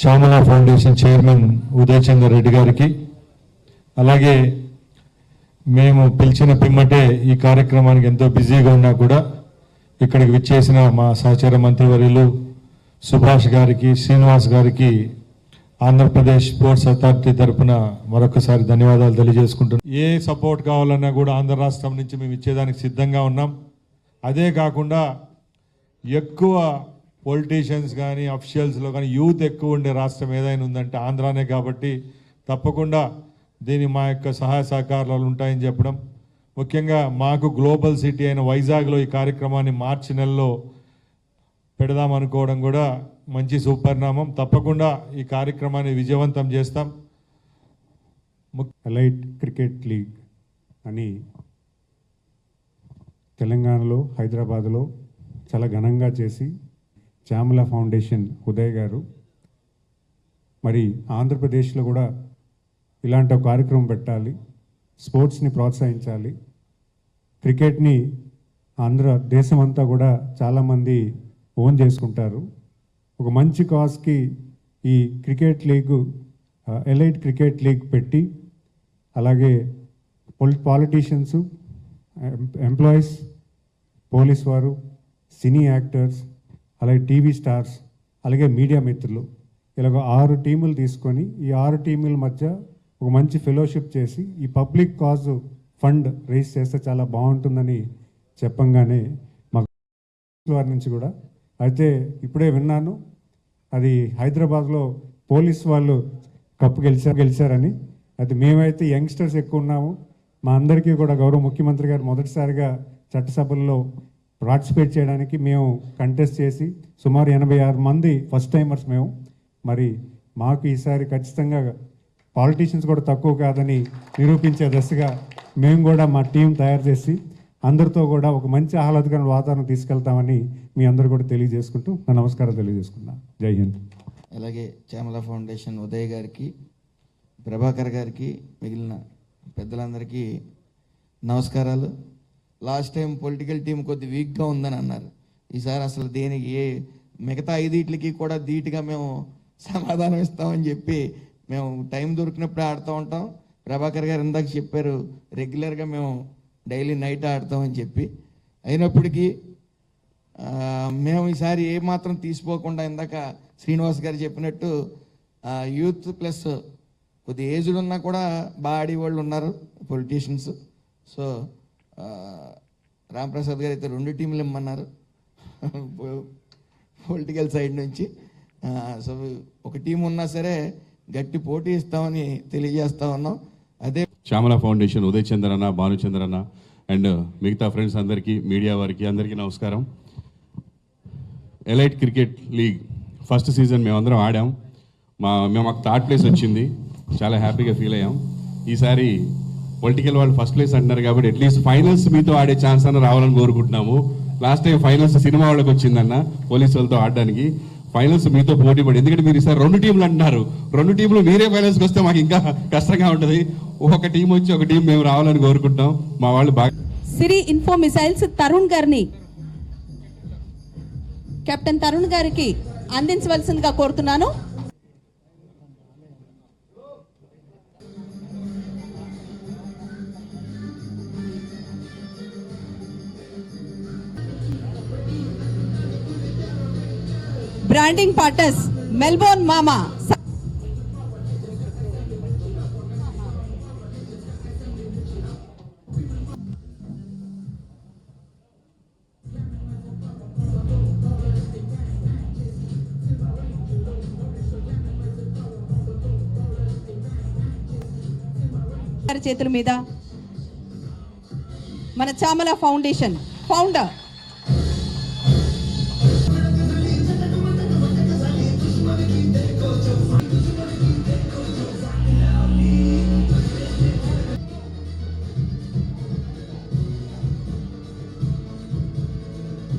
Shyamala foundation chairman Uday Chander Reddy గారికి, అలాగే మేము పిలిచిన పిమ్మటే ఈ కార్యక్రమానికి ఎంతో బిజీగా ఉన్నా కూడా ఇక్కడికి విచ్చేసిన మా సహచర మంత్రివర్యులు సుభాష్ గారికి, శ్రీనివాస్ గారికి ఆంధ్రప్రదేశ్ స్పోర్ట్స్ అథారిటీ తరఫున మరొకసారి ధన్యవాదాలు తెలియజేసుకుంటున్నాం. ఏ సపోర్ట్ కావాలన్నా కూడా ఆంధ్ర రాష్ట్రం నుంచి మేము ఇచ్చేదానికి సిద్ధంగా ఉన్నాం. అదే కాకుండా ఎక్కువ పొలిటీషియన్స్ కానీ అఫీషియల్స్లో కానీ యూత్ ఎక్కువ ఉండే రాష్ట్రం ఏదైనా ఉందంటే ఆంధ్రానే. కాబట్టి తప్పకుండా దీని మా యొక్క సహాయ సహకారాలు ఉంటాయని చెప్పడం, ముఖ్యంగా మాకు గ్లోబల్ సిటీ అయిన వైజాగ్లో ఈ కార్యక్రమాన్ని మార్చి నెలలో పెడదామనుకోవడం కూడా మంచి సుపరిణామం. తప్పకుండా ఈ కార్యక్రమాన్ని విజయవంతం చేస్తాం. ఎలైట్ క్రికెట్ లీగ్ అని తెలంగాణలో హైదరాబాద్లో చాలా ఘనంగా చేసి శ్యామల ఫౌండేషన్ ఉదయ్ గారు మరి ఆంధ్రప్రదేశ్లో కూడా ఇలాంటి ఒక కార్యక్రమం పెట్టాలి, స్పోర్ట్స్ని ప్రోత్సహించాలి, క్రికెట్ని దేశం అంతా కూడా చాలామంది ఓన్ చేసుకుంటారు. ఒక మంచి కాజ్కి ఈ cricket league, elite cricket league పెట్టి అలాగే పాలిటీషియన్స్, ఎంప్లాయీస్, పోలీస్ వారు, సినీ యాక్టర్స్, అలాగే టీవీ స్టార్స్, అలాగే మీడియా మిత్రులు ఇలాగ 6 టీములు తీసుకొని ఈ 6 టీముల మధ్య ఒక మంచి ఫెలోషిప్ చేసి ఈ పబ్లిక్ కాజ్ ఫండ్ రేస్ చేస్తే చాలా బాగుంటుందని చెప్పంగానే మాకు వారి నుంచి కూడా అయితే ఇప్పుడే విన్నాను అది హైదరాబాద్లో పోలీస్ వాళ్ళు కప్పు గెలిచారని. అయితే మేమైతే యంగ్స్టర్స్ ఎక్కువ ఉన్నాము, మా అందరికీ కూడా గౌరవ ముఖ్యమంత్రి గారు మొదటిసారిగా చట్టసభల్లో పార్టిసిపేట్ చేయడానికి మేము కంటెస్ట్ చేసి సుమారు 86 మంది ఫస్ట్ టైమర్స్ మేము. మరి మాకు ఈసారి ఖచ్చితంగా పాలిటీషియన్స్ కూడా తక్కువ కాదని నిరూపించే దశగా మేము కూడా మా టీం తయారు చేసి అందరితో కూడా ఒక మంచి ఆహ్లాదకరమైన వాతావరణం తీసుకెళ్తామని మీ అందరూ కూడా తెలియజేసుకుంటూ నా నమస్కారం తెలియజేసుకున్నాను. జై హింద్. అలాగే శ్యామల ఫౌండేషన్ ఉదయ్ గారికి, ప్రభాకర్ గారికి, మిగిలిన పెద్దలందరికీ నమస్కారాలు. లాస్ట్ టైం పొలిటికల్ టీం కొద్ది వీక్గా ఉందని అన్నారు. ఈసారి అసలు దేనికి మిగతా 5 కూడా ధీటుగా మేము సమాధానం ఇస్తామని చెప్పి మేము టైం దొరికినప్పుడు ఆడుతూ ఉంటాం. ప్రభాకర్ గారు ఇందాక చెప్పారు రెగ్యులర్గా మేము డైలీ నైట్ ఆడతామని చెప్పి. అయినప్పటికీ మేము ఈసారి ఏమాత్రం తీసిపోకుండా ఇందాక శ్రీనివాస్ గారు చెప్పినట్టు యూత్ ప్లస్ కొద్ది ఏజ్డ్ ఉన్నా కూడా బాగా ఆడేవాళ్ళు ఉన్నారు పొలిటీషియన్స్. సో రాంప్రసాద్ గారు అయితే 2 టీంలు ఇమ్మన్నారు పొలిటికల్ సైడ్ నుంచి. సో ఒక టీం ఉన్నా సరే గట్టి పోటీ ఇస్తామని తెలియజేస్తా ఉన్నాం. అదే శ్యామల ఫౌండేషన్ ఉదయ్ చంద్రన్న, భానుచంద్రన్న అండ్ మిగతా ఫ్రెండ్స్ అందరికీ, మీడియా వారికి అందరికీ నమస్కారం. Elite cricket league first season మేమందరం ఆడాం. మాకు 3rd ప్లేస్ వచ్చింది, చాలా హ్యాపీగా ఫీల్ అయ్యాం. ఈసారి పొలిటికల్ వాళ్ళు ఫస్ట్ ప్లేస్ అంటున్నారు కాబట్టి అట్లీస్ట్ ఫైనల్స్ మీతో ఆడే ఛాన్స్ అన్న రావాలని కోరుకుంటున్నాము. లాస్ట్ టైం ఫైనల్స్ సినిమా వాళ్ళకి వచ్చిందన్న పోలీసు వాళ్ళతో ఆడడానికి. ఫైనల్స్ మీతో పోటీ పడి, ఎందుకంటే మీరు ఈసారి 2 టీంలు అంటున్నారు, 2 టీంలు మీరే ఫైనల్స్కి వస్తే మాకు ఇంకా కష్టంగా ఉంటుంది. ఒక టీం వచ్చి ఒక టీం మేము రావాలని కోరుకుంటున్నాం. మా వాళ్ళు బాగా సిరి ఇన్ఫో మిసైల్స్ తరుణ్ గారిని, కెప్టెన్ తరుణ్ గారికి అందించవలసిందిగా కోరుతున్నాను. బ్రాండింగ్ పార్టనర్స్ మెల్బోర్న్ మామా, చేతుల మీద మన శ్యామల ఫౌండేషన్ ఫౌండర్